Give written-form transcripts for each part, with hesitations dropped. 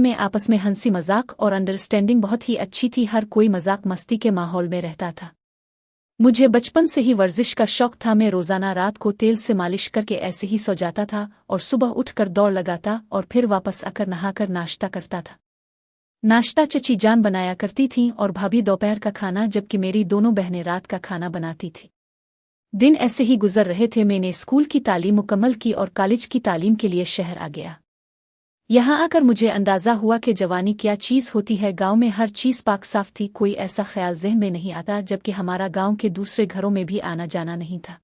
में आपस में हंसी मजाक और अंडरस्टैंडिंग बहुत ही अच्छी थी। हर कोई मजाक मस्ती के माहौल में रहता था। मुझे बचपन से ही वर्जिश का शौक था। मैं रोजाना रात को तेल से मालिश करके ऐसे ही सो जाता था और सुबह उठकर दौड़ लगाता और फिर वापस आकर नहाकर नाश्ता करता था। नाश्ता चची जान बनाया करती थीं और भाभी दोपहर का खाना, जबकि मेरी दोनों बहनें रात का खाना बनाती थी। दिन ऐसे ही गुजर रहे थे। मैंने स्कूल की तालीम मुकम्मल की और कॉलेज की तालीम के लिए शहर आ गया। यहाँ आकर मुझे अंदाजा हुआ कि जवानी क्या चीज़ होती है। गांव में हर चीज़ पाक साफ थी, कोई ऐसा ख्याल ज़हन में नहीं आता, जबकि हमारा गांव के दूसरे घरों में भी आना जाना नहीं था।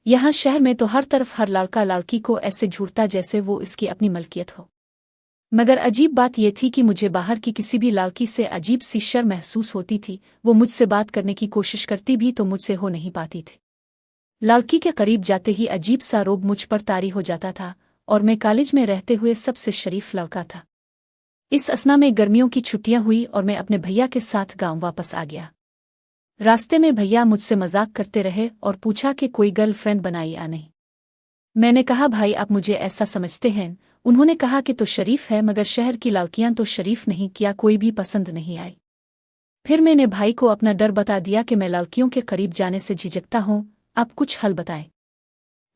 यहाँ शहर में तो हर तरफ हर लड़का लड़की को ऐसे झूठता जैसे वो इसकी अपनी मलकियत हो। मगर अजीब बात यह थी कि मुझे बाहर की किसी भी लड़की से अजीब सी शर्म महसूस होती थी। वो मुझसे बात करने की कोशिश करती भी तो मुझसे हो नहीं पाती थी। लड़की के करीब जाते ही अजीब सा रोब मुझ पर तारी हो जाता था और मैं कॉलेज में रहते हुए सबसे शरीफ लड़का था। इस असना में गर्मियों की छुट्टियां हुई और मैं अपने भैया के साथ गांव वापस आ गया। रास्ते में भैया मुझसे मजाक करते रहे और पूछा कि कोई गर्लफ्रेंड बनाई या नहीं। मैंने कहा, भाई आप मुझे ऐसा समझते हैं? उन्होंने कहा कि तो शरीफ है, मगर शहर की लड़कियां तो शरीफ नहीं, क्या कोई भी पसंद नहीं आई। फिर मैंने भाई को अपना डर बता दिया कि मैं लड़कियों के करीब जाने से झिझकता हूं, आप कुछ हल बताएं।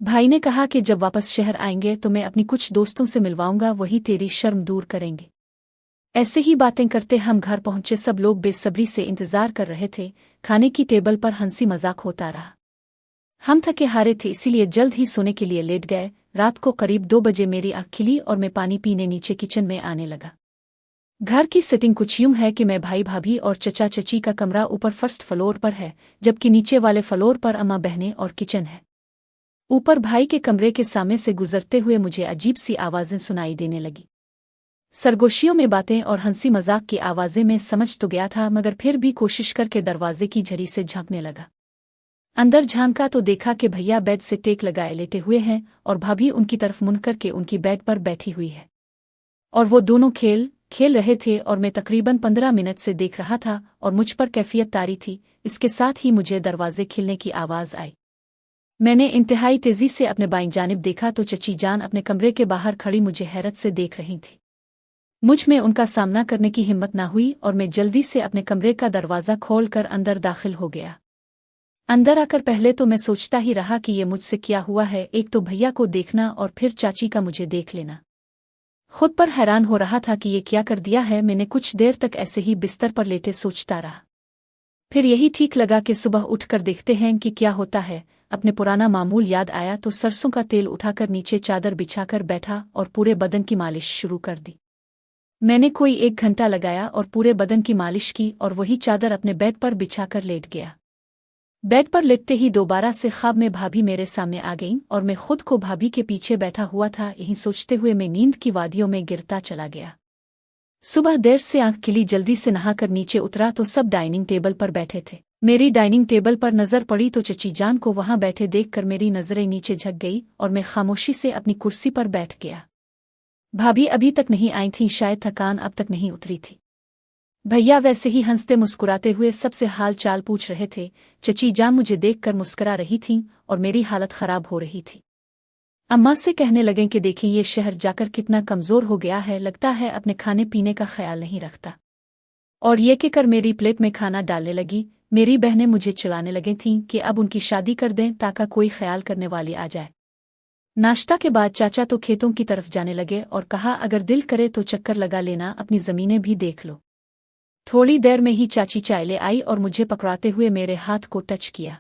भाई ने कहा कि जब वापस शहर आएंगे तो मैं अपनी कुछ दोस्तों से मिलवाऊंगा, वही तेरी शर्म दूर करेंगे। ऐसे ही बातें करते हम घर पहुंचे। सब लोग बेसब्री से इंतजार कर रहे थे। खाने की टेबल पर हंसी मजाक होता रहा। हम थके हारे थे, इसीलिए जल्द ही सोने के लिए लेट गए। रात को करीब 2 बजे मेरी आँख खिली और मैं पानी पीने नीचे किचन में आने लगा। घर की सेटिंग कुछ यूं है कि मैं, भाई भाभी और चचा चची का कमरा ऊपर फर्स्ट फ्लोर पर है, जबकि नीचे वाले फ्लोर पर अम्मा बहनें और किचन है। ऊपर भाई के कमरे के सामने से गुजरते हुए मुझे अजीब सी आवाजें सुनाई देने लगी। सरगोशियों में बातें और हंसी मजाक की आवाजें में समझ तो गया था, मगर फिर भी कोशिश करके दरवाजे की झरी से झांकने लगा। अंदर झांका तो देखा कि भैया बेड से टेक लगाए लेटे हुए हैं और भाभी उनकी तरफ मुड़ करके उनकी बेड पर बैठी हुई है और वो दोनों खेल रहे थे और मैं तकरीबन 15 मिनट से देख रहा था और मुझ पर कैफियत तारी थी। इसके साथ ही मुझे दरवाजे खिलने की आवाज आई। मैंने इंतहाई तेजी से अपने बाईं जानिब देखा तो चची जान अपने कमरे के बाहर खड़ी मुझे हैरत से देख रही थी। मुझ में उनका सामना करने की हिम्मत ना हुई और मैं जल्दी से अपने कमरे का दरवाज़ा खोलकर अंदर दाखिल हो गया। अंदर आकर पहले तो मैं सोचता ही रहा कि ये मुझसे क्या हुआ है। एक तो भैया को देखना और फिर चाची का मुझे देख लेना। खुद पर हैरान हो रहा था कि ये क्या कर दिया है। मैंने कुछ देर तक ऐसे ही बिस्तर पर लेटे सोचता रहा। फिर यही ठीक लगा कि सुबह उठकर देखते हैं कि क्या होता है। अपने पुराना मामूल याद आया तो सरसों का तेल उठाकर नीचे चादर बिछाकर बैठा और पूरे बदन की मालिश शुरू कर दी। मैंने कोई 1 घंटा लगाया और पूरे बदन की मालिश की और वही चादर अपने बेड पर बिछाकर लेट गया। बेड पर लेटते ही दोबारा से ख्वाब में भाभी मेरे सामने आ गईं और मैं खुद को भाभी के पीछे बैठा हुआ था। यही सोचते हुए मैं नींद की वादियों में गिरता चला गया। सुबह देर से आंख खिली, जल्दी से नहाकर नीचे उतरा तो सब डाइनिंग टेबल पर बैठे थे। मेरी डाइनिंग टेबल पर नजर पड़ी तो चची जान को वहां बैठे देखकर मेरी नजरें नीचे झक गई और मैं खामोशी से अपनी कुर्सी पर बैठ गया। भाभी अभी तक नहीं आई थीं, शायद थकान अब तक नहीं उतरी थी। भैया वैसे ही हंसते मुस्कुराते हुए सबसे हाल चाल पूछ रहे थे। चची जान मुझे देखकर मुस्कुरा रही थीं और मेरी हालत खराब हो रही थी। अम्मा से कहने लगें कि देखें ये शहर जाकर कितना कमजोर हो गया है, लगता है अपने खाने पीने का ख्याल नहीं रखता। और ये कहकर मेरी प्लेट में खाना डालने लगी। मेरी बहनें मुझे चिल्लाने लगी थीं कि अब उनकी शादी कर दें ताकि कोई ख्याल करने वाली आ जाए। नाश्ता के बाद चाचा तो खेतों की तरफ जाने लगे और कहा, अगर दिल करे तो चक्कर लगा लेना, अपनी जमीनें भी देख लो। थोड़ी देर में ही चाची चाय ले आई और मुझे पकड़ाते हुए मेरे हाथ को टच किया।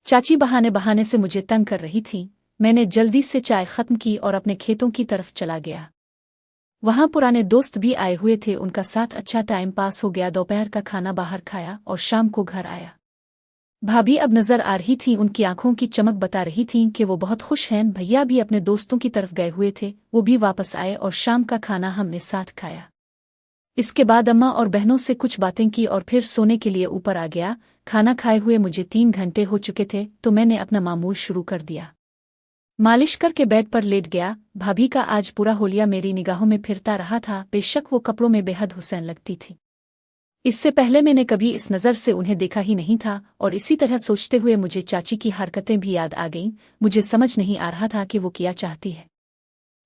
चाची बहाने बहाने से मुझे तंग कर रही थी। मैंने जल्दी से चाय खत्म की और अपने खेतों की तरफ चला गया। वहां पुराने दोस्त भी आए हुए थे, उनका साथ अच्छा टाइम पास हो गया। दोपहर का खाना बाहर खाया और शाम को घर आया। भाभी अब नजर आ रही थी, उनकी आंखों की चमक बता रही थी कि वो बहुत खुश हैं। भैया भी अपने दोस्तों की तरफ गए हुए थे, वो भी वापस आए और शाम का खाना हमने साथ खाया। इसके बाद अम्मा और बहनों से कुछ बातें की और फिर सोने के लिए ऊपर आ गया। खाना खाए हुए मुझे 3 घंटे हो चुके थे तो मैंने अपना मामूल शुरू कर दिया। मालिश करके बेड पर लेट गया। भाभी का आज पूरा होलिया मेरी निगाहों में फिरता रहा था। बेशक वो कपड़ों में बेहद हुसैन लगती थी। इससे पहले मैंने कभी इस नज़र से उन्हें देखा ही नहीं था और इसी तरह सोचते हुए मुझे चाची की हरकतें भी याद आ गईं। मुझे समझ नहीं आ रहा था कि वो क्या चाहती है।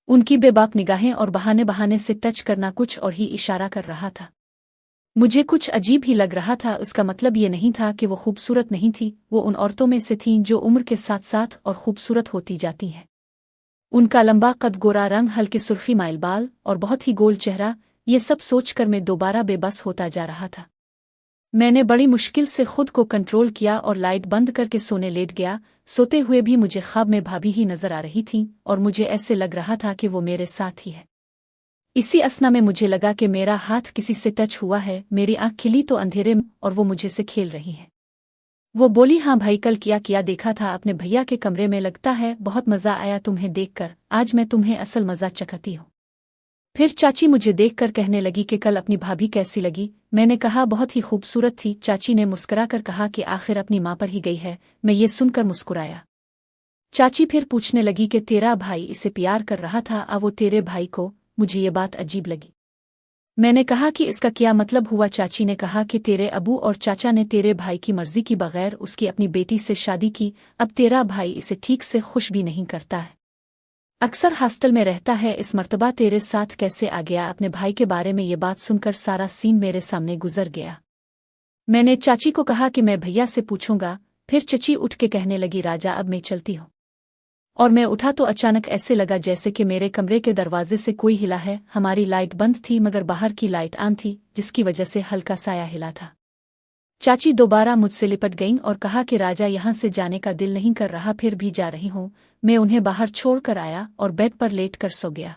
उनकी बेबाक निगाहें और बहाने बहाने से टच करना कुछ और ही इशारा कर रहा था। मुझे कुछ अजीब ही लग रहा था। उसका मतलब ये नहीं था कि वो खूबसूरत नहीं थी, वो उन औरतों में से थीं जो उम्र के साथ साथ और खूबसूरत होती जाती हैं। उनका लंबा कद, गोरा रंग, हल्के सुर्खी माइल बाल और बहुत ही गोल चेहरा, ये सब सोचकर मैं दोबारा बेबस होता जा रहा था। मैंने बड़ी मुश्किल से खुद को कंट्रोल किया और लाइट बंद करके सोने लेट गया। सोते हुए भी मुझे ख्वाब में भाभी ही नजर आ रही थीं और मुझे ऐसे लग रहा था कि वो मेरे साथ ही है। इसी असना में मुझे लगा कि मेरा हाथ किसी से टच हुआ है। मेरी आंख खिली तो अंधेरे में और वो मुझे से खेल रही है। वो बोली, हाँ भाई, कल किया देखा था अपने भैया के कमरे में, लगता है बहुत मजा आया तुम्हें देखकर, आज मैं तुम्हें असल मजा चखाती हूँ। फिर चाची मुझे देखकर कहने लगी कि कल अपनी भाभी कैसी लगी। मैंने कहा बहुत ही खूबसूरत थी। चाची ने मुस्कुरा कर कहा कि आखिर अपनी माँ पर ही गई है। मैं ये सुनकर मुस्कुराया। चाची फिर पूछने लगी कि तेरा भाई इसे प्यार कर रहा था, अब वो तेरे भाई को? मुझे ये बात अजीब लगी। मैंने कहा कि इसका क्या मतलब हुआ? चाची ने कहा कि तेरे अबू और चाचा ने तेरे भाई की मर्जी की बगैर उसकी अपनी बेटी से शादी की। अब तेरा भाई इसे ठीक से खुश भी नहीं करता है, अक्सर हॉस्टल में रहता है। इस मर्तबा तेरे साथ कैसे आ गया? अपने भाई के बारे में ये बात सुनकर सारा सीन मेरे सामने गुजर गया। मैंने चाची को कहा कि मैं भैया से पूछूंगा। फिर चची उठ के कहने लगी, राजा अब मैं चलती हूँ। और मैं उठा तो अचानक ऐसे लगा जैसे कि मेरे कमरे के दरवाजे से कोई हिला है। हमारी लाइट बंद थी मगर बाहर की लाइट ऑन थी, जिसकी वजह से हल्का साया हिला था। चाची दोबारा मुझसे लिपट गईं और कहा कि राजा, यहाँ से जाने का दिल नहीं कर रहा, फिर भी जा रही हूँ। मैं उन्हें बाहर छोड़ कर आया और बेड पर लेट कर सो गया।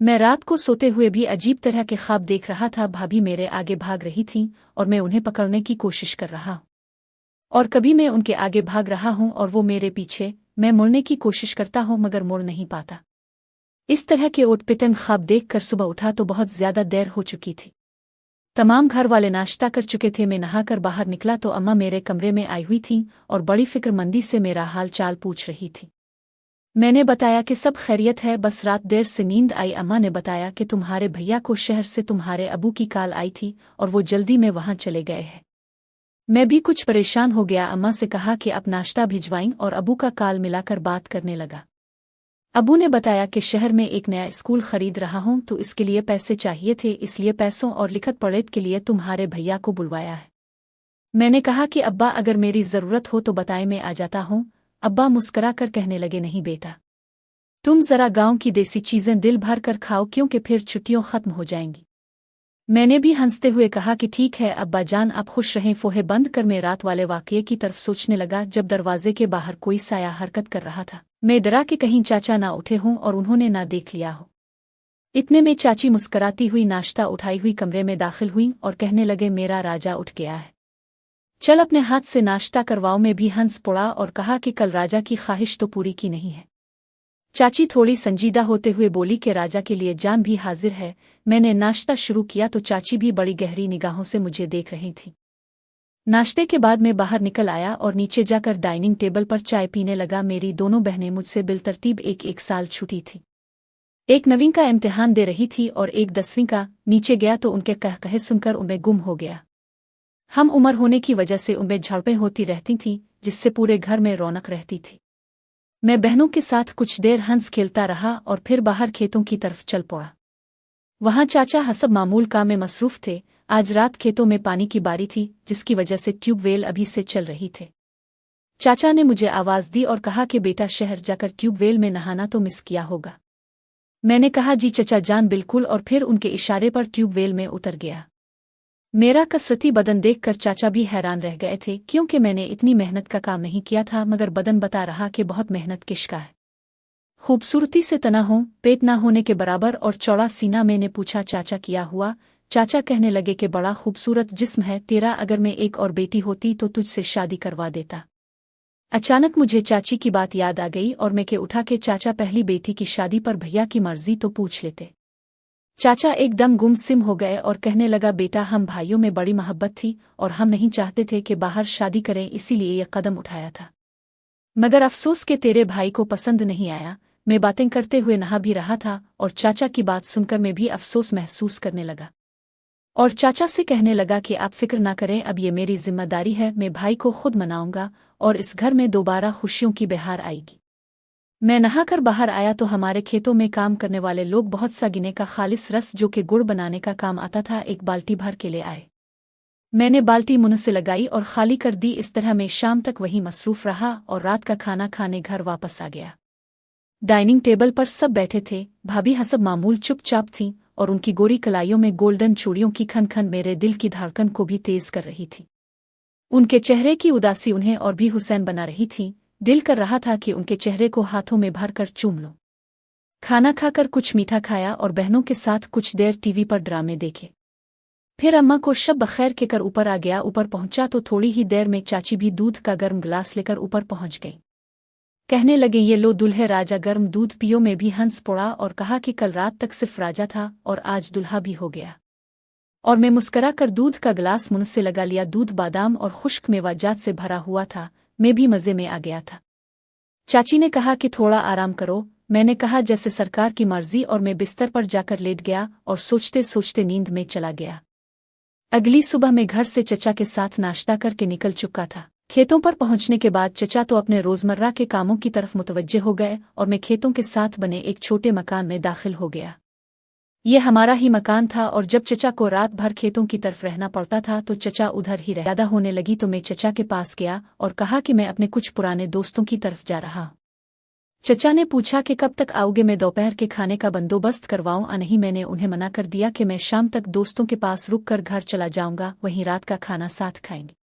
मैं रात को सोते हुए भी अजीब तरह के ख्वाब देख रहा था। भाभी मेरे आगे भाग रही थीं और मैं उन्हें पकड़ने की कोशिश कर रहा हूँ, और कभी मैं उनके आगे भाग रहा हूँ और वो मेरे पीछे। मैं मुड़ने की कोशिश करता हूँ मगर मुड़ नहीं पाता। इस तरह के ओटपिटन ख्वाब देखकर सुबह उठा तो बहुत ज्यादा देर हो चुकी थी। तमाम घर वाले नाश्ता कर चुके थे। मैं नहाकर बाहर निकला तो अम्मा मेरे कमरे में आई हुई थीं और बड़ी फिक्रमंदी से मेरा हाल चाल पूछ रही थी। मैंने बताया कि सब खैरियत है, बस रात देर से नींद आई। अम्मा ने बताया कि तुम्हारे भैया को शहर से तुम्हारे अबू की कॉल आई थी और वो जल्दी में वहां चले गए हैं। मैं भी कुछ परेशान हो गया। अम्मा से कहा कि अब नाश्ता भिजवाएं और अबू का कॉल मिलाकर बात करने लगा। अबू ने बताया कि शहर में एक नया स्कूल खरीद रहा हूं तो इसके लिए पैसे चाहिए थे, इसलिए पैसों और लिखत पढ़त के लिए तुम्हारे भैया को बुलवाया है। मैंने कहा कि अब्बा अगर मेरी ज़रूरत हो तो बताए, मैं आ जाता हूँ। अब्बा मुस्करा कर कहने लगे, नहीं बेटा, तुम जरा गांव की देसी चीज़ें दिल भर कर खाओ क्योंकि फिर छुट्टियों खत्म हो जाएंगी। मैंने भी हंसते हुए कहा कि ठीक है अब्बा जान, आप खुश रहें। फोहे बंद कर मैं रात वाले वाकये की तरफ सोचने लगा जब दरवाजे के बाहर कोई साया हरकत कर रहा था। मैं डरा कि कहीं चाचा ना उठे हों और उन्होंने ना देख लिया हो। इतने में चाची मुस्कराती हुई नाश्ता उठाई हुई कमरे में दाखिल हुई और कहने लगे, मेरा राजा उठ गया है, चल अपने हाथ से नाश्ता करवाओ। मैं भी हंस पड़ा और कहा कि कल राजा की ख्वाहिश तो पूरी की नहीं है। चाची थोड़ी संजीदा होते हुए बोली कि राजा के लिए जान भी हाजिर है। मैंने नाश्ता शुरू किया तो चाची भी बड़ी गहरी निगाहों से मुझे देख रही थी। नाश्ते के बाद मैं बाहर निकल आया और नीचे जाकर डाइनिंग टेबल पर चाय पीने लगा। मेरी दोनों बहनें मुझसे बिलतरतीब एक साल छूटी थी। एक 9वीं का इम्तिहान दे रही थी और एक 10वीं का। नीचे गया तो उनके कहे सुनकर उनमें गुम हो गया। हम उम्र होने की वजह से उनमें झड़पें होती रहती थीं, जिससे पूरे घर में रौनक रहती थी। मैं बहनों के साथ कुछ देर हंस खेलता रहा और फिर बाहर खेतों की तरफ चल पड़ा। वहां चाचा हसब मामूल काम में मसरूफ थे। आज रात खेतों में पानी की बारी थी, जिसकी वजह से ट्यूबवेल अभी से चल रही थे। चाचा ने मुझे आवाज दी और कहा कि बेटा, शहर जाकर ट्यूबवेल में नहाना तो मिस किया होगा। मैंने कहा, जी चचा जान, बिल्कुल, और फिर उनके इशारे पर ट्यूबवेल में उतर गया। मेरा कसरती बदन देखकर चाचा भी हैरान रह गए थे, क्योंकि मैंने इतनी मेहनत का काम नहीं किया था, मगर बदन बता रहा कि बहुत मेहनत किसका है। खूबसूरती से तना हो, पेट ना होने के बराबर और चौड़ा सीना। मैंने पूछा, चाचा क्या हुआ? चाचा कहने लगे कि बड़ा खूबसूरत जिस्म है तेरा, अगर मैं एक और बेटी होती तो तुझसे शादी करवा देता। अचानक मुझे चाची की बात याद आ गई और मैं के उठा के चाचा, पहली बेटी की शादी पर भैया की मर्जी तो पूछ लेते। चाचा एकदम गुमसिम हो गए और कहने लगा, बेटा, हम भाइयों में बड़ी मोहब्बत थी और हम नहीं चाहते थे कि बाहर शादी करें, इसीलिए यह कदम उठाया था। मगर अफसोस के तेरे भाई को पसंद नहीं आया। मैं बातें करते हुए नहा भी रहा था और चाचा की बात सुनकर मैं भी अफसोस महसूस करने लगा और चाचा से कहने लगा कि आप फिक्र ना करें, अब ये मेरी जिम्मेदारी है। मैं भाई को खुद मनाऊंगा और इस घर में दोबारा खुशियों की बहार आएगी। मैं नहाकर बाहर आया तो हमारे खेतों में काम करने वाले लोग बहुत सा गिने का खालिस रस जो कि गुड़ बनाने का काम आता था एक बाल्टी भर के ले आए। मैंने बाल्टी मुंह से लगाई और खाली कर दी। इस तरह मैं शाम तक वहीं मसरूफ रहा और रात का खाना खाने घर वापस आ गया। डाइनिंग टेबल पर सब बैठे थे। भाभी हसब मामूल चुपचाप थीं और उनकी गोरी कलाइयों में गोल्डन चूड़ियों की खन खन मेरे दिल की धड़कन को भी तेज कर रही थी। उनके चेहरे की उदासी उन्हें और भी हुसैन बना रही थी। दिल कर रहा था कि उनके चेहरे को हाथों में भरकर चूम लूं। खाना खाकर कुछ मीठा खाया और बहनों के साथ कुछ देर टीवी पर ड्रामे देखे। फिर अम्मा को शब बखैर कहकर ऊपर आ गया। ऊपर पहुंचा तो थोड़ी ही देर में चाची भी दूध का गर्म गिलास लेकर ऊपर पहुंच गई। कहने लगे, ये लो दुल्हे राजा गर्म दूध पियो। में भी हंस पड़ा और कहा कि कल रात तक सिर्फ राजा था और आज दुल्हा भी हो गया। और मैं मुस्करा कर दूध का गिलास मुंह से लगा लिया। दूध बादाम और खुश्क मेवाजात से भरा हुआ था। मैं भी मज़े में आ गया था। चाची ने कहा कि थोड़ा आराम करो। मैंने कहा जैसे सरकार की मर्जी और मैं बिस्तर पर जाकर लेट गया और सोचते सोचते नींद में चला गया। अगली सुबह मैं घर से चचा के साथ नाश्ता करके निकल चुका था। खेतों पर पहुंचने के बाद चचा तो अपने रोजमर्रा के कामों की तरफ मुतवज्जे हो गए और मैं खेतों के साथ बने एक छोटे मकान में दाखिल हो गया। ये हमारा ही मकान था और जब चचा को रात भर खेतों की तरफ रहना पड़ता था तो चचा उधर ही ज्यादा होने लगी तो मैं चचा के पास गया और कहा कि मैं अपने कुछ पुराने दोस्तों की तरफ जा रहा हूं। चचा ने पूछा कि कब तक आओगे, मैं दोपहर के खाने का बंदोबस्त करवाऊं या नहीं। मैंने उन्हें मना कर दिया कि मैं शाम तक दोस्तों के पास रुक कर घर चला जाऊंगा, वहीं रात का खाना साथ खाएंगे।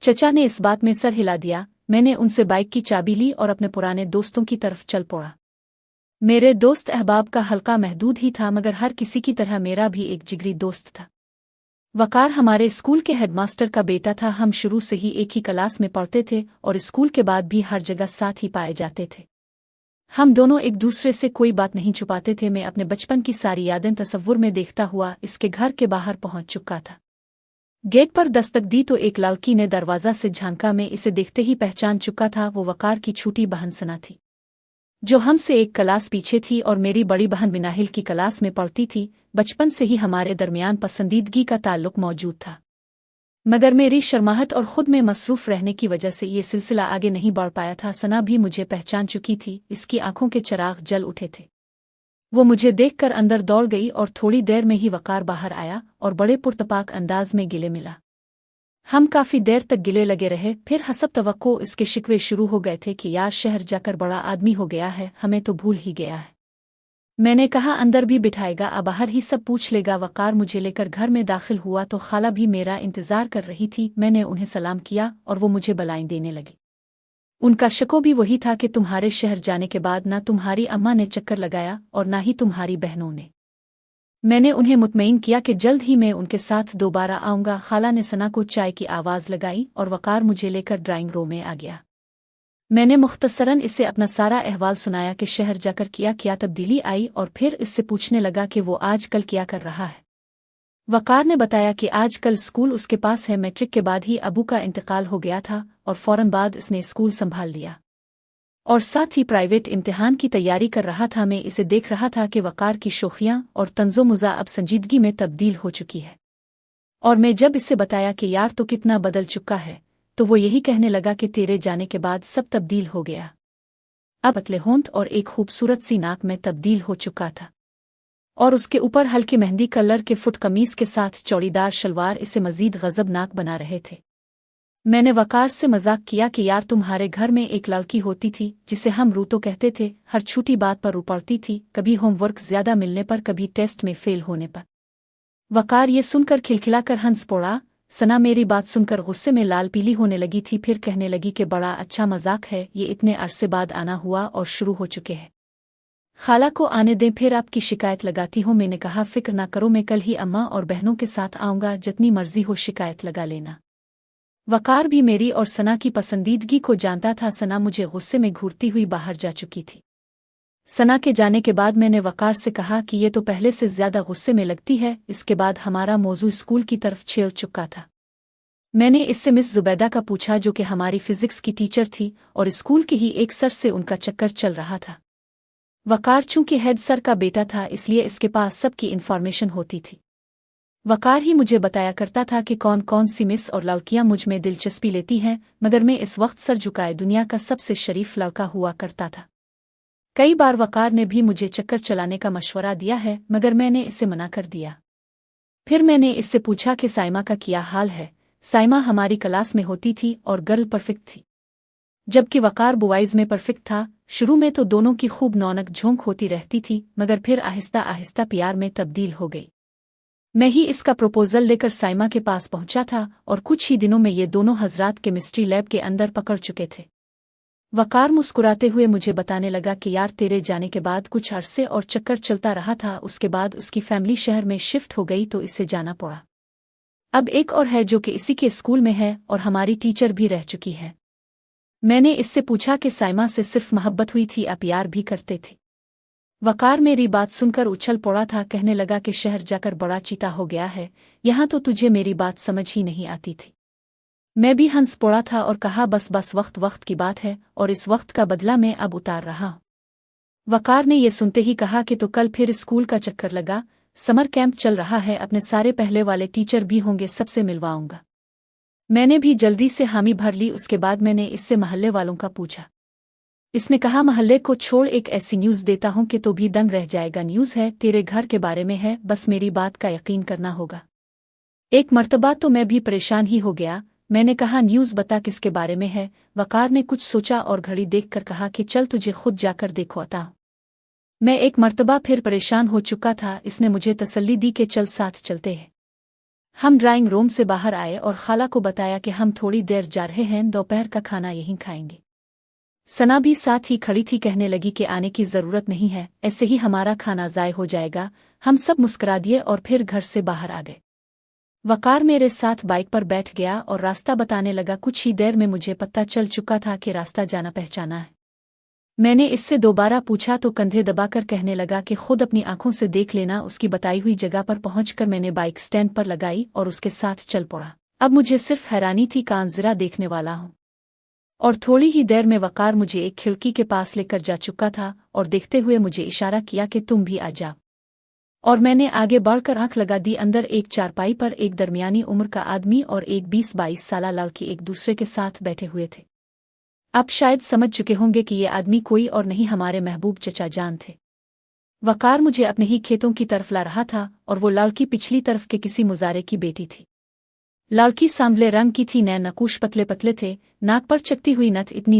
चचा ने इस बात में सर हिला दिया। मैंने उनसे बाइक की चाबी ली और अपने पुराने दोस्तों की तरफ चल पड़ा। मेरे दोस्त अहबाब का हल्का महदूद ही था, मगर हर किसी की तरह मेरा भी एक जिगरी दोस्त था। वकार हमारे स्कूल के हेडमास्टर का बेटा था। हम शुरू से ही एक ही क्लास में पढ़ते थे और स्कूल के बाद भी हर जगह साथ ही पाए जाते थे। हम दोनों एक दूसरे से कोई बात नहीं छुपाते थे। मैं अपने बचपन की सारी यादें तसव्वुर में देखता हुआ इसके घर के बाहर पहुंच चुका था। गेट पर दस्तक दी तो एक लड़की ने दरवाजा से झांका। मैं इसे देखते ही पहचान चुका था। वो वकार की छोटी बहन सना थी, जो हमसे एक क्लास पीछे थी और मेरी बड़ी बहन मिनाहिल की क्लास में पढ़ती थी। बचपन से ही हमारे दरमियान पसंदीदगी का ताल्लुक मौजूद था, मगर मेरी शर्माहट और खुद में मसरूफ रहने की वजह से ये सिलसिला आगे नहीं बढ़ पाया था। सना भी मुझे पहचान चुकी थी। इसकी आंखों के चिराग जल उठे थे। वो मुझे देखकर अंदर दौड़ गई और थोड़ी देर में ही वकार बाहर आया और बड़े पुरतपाक अंदाज में गिले मिला। हम काफी देर तक गिले लगे रहे। फिर हसब तवक्को इसके शिकवे शुरू हो गए थे कि यार शहर जाकर बड़ा आदमी हो गया है, हमें तो भूल ही गया है। मैंने कहा अंदर भी बिठाएगा, अब बाहर ही सब पूछ लेगा। वकार मुझे लेकर घर में दाखिल हुआ तो खाला भी मेरा इंतजार कर रही थी। मैंने उन्हें सलाम किया और वो मुझे बधाई देने लगी। उनका शको भी वही था कि तुम्हारे शहर जाने के बाद ना तुम्हारी अम्मा ने चक्कर लगाया और ना ही तुम्हारी बहनों ने। मैंने उन्हें मुतमईन किया कि जल्द ही मैं उनके साथ दोबारा आऊंगा। खाला ने सना को चाय की आवाज़ लगाई और वकार मुझे लेकर ड्राइंग रूम में आ गया। मैंने मुख्तसरन इससे अपना सारा अहवाल सुनाया कि शहर जाकर क्या तब्दीली आई और फिर इससे पूछने लगा कि वो आजकल क्या कर रहा है। वकार ने बताया कि आजकल स्कूल उसके पास है। मैट्रिक के बाद ही अबू का इंतकाल हो गया था और फौरन बाद इसने स्कूल संभाल लिया और साथ ही प्राइवेट इम्तिहान की तैयारी कर रहा था। मैं इसे देख रहा था कि वकार की शोखियां और तंजो-मुज़ा अब संजीदगी में तब्दील हो चुकी है। और मैं जब इससे बताया कि यार तो कितना बदल चुका है, तो वो यही कहने लगा कि तेरे जाने के बाद सब तब्दील हो गया। अब पतले होंठ और एक खूबसूरत सी नाक में तब्दील हो चुका था और उसके ऊपर हल्की मेहंदी कलर के फुट कमीज के साथ चौड़ीदार शलवार इसे मजीद गजबनाक बना रहे थे। मैंने वकार से मजाक किया कि यार तुम्हारे घर में एक लड़की होती थी जिसे हम रूतो कहते थे। हर छोटी बात पर रो पड़ती थी, कभी होमवर्क ज्यादा मिलने पर, कभी टेस्ट में फेल होने पर। वकार ये सुनकर खिलखिलाकर हंस पड़ा। सना मेरी बात सुनकर गुस्से में लाल पीली होने लगी थी। फिर कहने लगी कि बड़ा अच्छा मजाक है, ये इतने अरसे बाद आना हुआ और शुरू हो चुके हैं। खाला को आने दें, फिर आपकी शिकायत लगाती हूँ। मैंने कहा फिक्र ना करो, मैं कल ही अम्मा और बहनों के साथ आऊँगा, जितनी मर्जी हो शिकायत लगा लेना। वकार भी मेरी और सना की पसंदीदगी को जानता था। सना मुझे गुस्से में घूरती हुई बाहर जा चुकी थी। सना के जाने के बाद मैंने वकार से कहा कि ये तो पहले से ज्यादा गुस्से में लगती है। इसके बाद हमारा मौजू स्कूल की तरफ छेड़ चुका था। मैंने इससे मिस जुबैदा का पूछा, जो कि हमारी फिजिक्स की टीचर थी और स्कूल के ही एक सर से उनका चक्कर चल रहा था। वकार चूंकि हेड सर का बेटा था, इसलिए इसके पास सबकी इन्फॉर्मेशन होती थी। वकार ही मुझे बताया करता था कि कौन कौन सी मिस और लड़कियां मुझ में दिलचस्पी लेती हैं, मगर मैं इस वक्त सर झुकाए दुनिया का सबसे शरीफ लड़का हुआ करता था। कई बार वकार ने भी मुझे चक्कर चलाने का मशवरा दिया है, मगर मैंने इसे मना कर दिया। फिर मैंने इससे पूछा कि साइमा का क्या हाल है। साइमा हमारी क्लास में होती थी और गर्ल परफेक्ट थी, जबकि वकार बॉयज में परफेक्ट था। शुरू में तो दोनों की खूब नौनक झोंक होती रहती थी, मगर फिर आहिस्ता आहिस्ता प्यार में तब्दील हो गई। मैं ही इसका प्रपोजल लेकर साइमा के पास पहुंचा था और कुछ ही दिनों में ये दोनों हजरात केमिस्ट्री लैब के अंदर पकड़ चुके थे। वकार मुस्कुराते हुए मुझे बताने लगा कि यार तेरे जाने के बाद कुछ अरसे और चक्कर चलता रहा था, उसके बाद उसकी फैमिली शहर में शिफ्ट हो गई तो इसे जाना पड़ा। अब एक और है जो कि इसी के स्कूल में है और हमारी टीचर भी रह चुकी है। मैंने इससे पूछा कि साइमा से सिर्फ मोहब्बत हुई थी या प्यार भी करते थे। वकार मेरी बात सुनकर उछल पड़ा था, कहने लगा कि शहर जाकर बड़ा चीता हो गया है, यहाँ तो तुझे मेरी बात समझ ही नहीं आती थी। मैं भी हंस पड़ा था और कहा बस बस वक्त वक्त की बात है और इस वक्त का बदला मैं अब उतार रहा हूं। वकार ने यह सुनते ही कहा कि तो कल फिर स्कूल का चक्कर लगा, समर कैंप चल रहा है, अपने सारे पहले वाले टीचर भी होंगे, सबसे मिलवाऊंगा। मैंने भी जल्दी से हामी भर ली। उसके बाद मैंने इससे महल्ले वालों का पूछा। इसने कहा महल्ले को छोड़ एक ऐसी न्यूज़ देता हूं कि तो भी दंग रह जाएगा। न्यूज़ है, तेरे घर के बारे में है, बस मेरी बात का यकीन करना होगा। एक मर्तबा तो मैं भी परेशान ही हो गया। मैंने कहा न्यूज़ बता किसके बारे में है। वकार ने कुछ सोचा और घड़ी देखकर कहा कि चल तुझे खुद जाकर देखो आता हूं। मैं एक मर्तबा फिर परेशान हो चुका था। इसने मुझे तसल्ली दी कि चल साथ चलते हैं। हम ड्राइंग रूम से बाहर आए और खाला को बताया कि हम थोड़ी देर जा रहे हैं, दोपहर का खाना यहीं खाएंगे। सना भी साथ ही खड़ी थी, कहने लगी कि आने की ज़रूरत नहीं है, ऐसे ही हमारा खाना ज़ाय हो जाएगा। हम सब मुस्कुरा दिए और फिर घर से बाहर आ गए। वकार मेरे साथ बाइक पर बैठ गया और रास्ता बताने लगा। कुछ ही देर में मुझे पता चल चुका था कि रास्ता जाना पहचाना है। मैंने इससे दोबारा पूछा तो कंधे दबाकर कहने लगा कि खुद अपनी आंखों से देख लेना। उसकी बताई हुई जगह पर पहुंचकर मैंने बाइक स्टैंड पर लगाई और उसके साथ चल पड़ा। अब मुझे सिर्फ हैरानी थी, कांजरा देखने वाला हूं। और थोड़ी ही देर में वकार मुझे एक खिड़की के पास लेकर जा चुका था और देखते हुए मुझे इशारा किया कि तुम भी आ जाओ। और मैंने आगे बढ़कर आंख लगा दी। अंदर एक चारपाई पर एक दरमियानी उम्र का आदमी और एक 20-22 साला लड़की एक दूसरे के साथ बैठे हुए थे। आप शायद समझ चुके होंगे कि ये आदमी कोई और नहीं, हमारे महबूब चचा जान थे। वकार मुझे अपने ही खेतों की तरफ ला रहा था और वो लड़की पिछली तरफ के किसी मुजारे की बेटी थी। लड़की सांवले रंग की थी, नैन नकूश पतले पतले थे, नाक पर चकती हुई नथ इतनी